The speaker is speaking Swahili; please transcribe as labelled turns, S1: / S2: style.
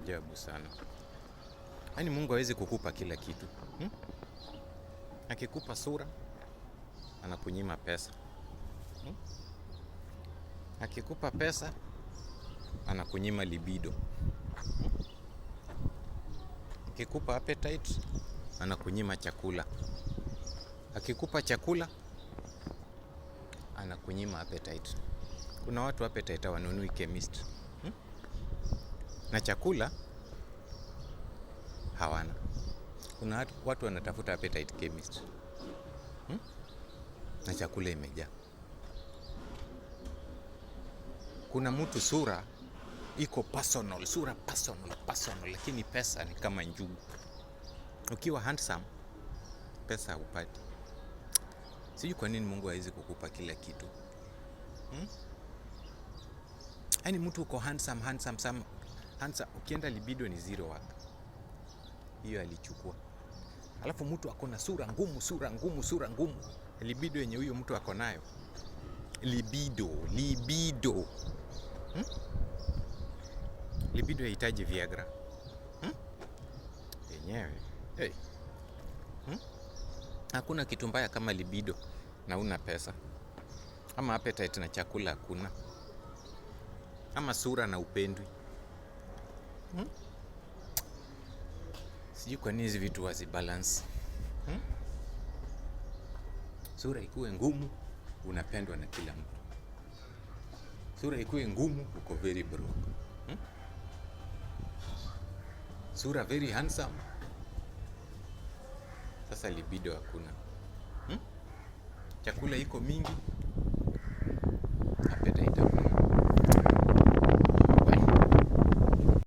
S1: ajabu sana. Yaani Mungu hawezi kukupa kila kitu. Akikupa sura, anakunyima pesa. Akikupa pesa, anakunyima libido. Akikupa appetite, anakunyima chakula. Akikupa chakula, anakunyima appetite. Kuna watu appetite hawanunui chemist. Na chakula hawana. Kuna watu wanatafuta appetite chemist. Na chakula imejaa. Kuna mtu sura iko personal, sura personal, lakini pesa ni kama njugu. Ukiwa handsome, pesa hupati. Sijui kwa nini Mungu hawezi kukupa kila kitu. Yaani mtu uko handsome, ukienda libido ni zero waka. Hiyo alichukua. Alafu mtu ako na sura ngumu. Libido yenye huyo mtu ako nayo. Libido. Libido yahitaji Viagra. Yenyewe. Hey. Hakuna kitu mbaya kama libido na una pesa. Ama appetite na chakula hakuna. Ama sura na upendwi. Sijui kwa nini hizi vitu hazibalance. Sura ikuwe ngumu, unapendwa na kila mtu. Sura ikuwe ngumu, uko very broke. Sura very handsome, sasa libido hakuna. Chakula iko mingi,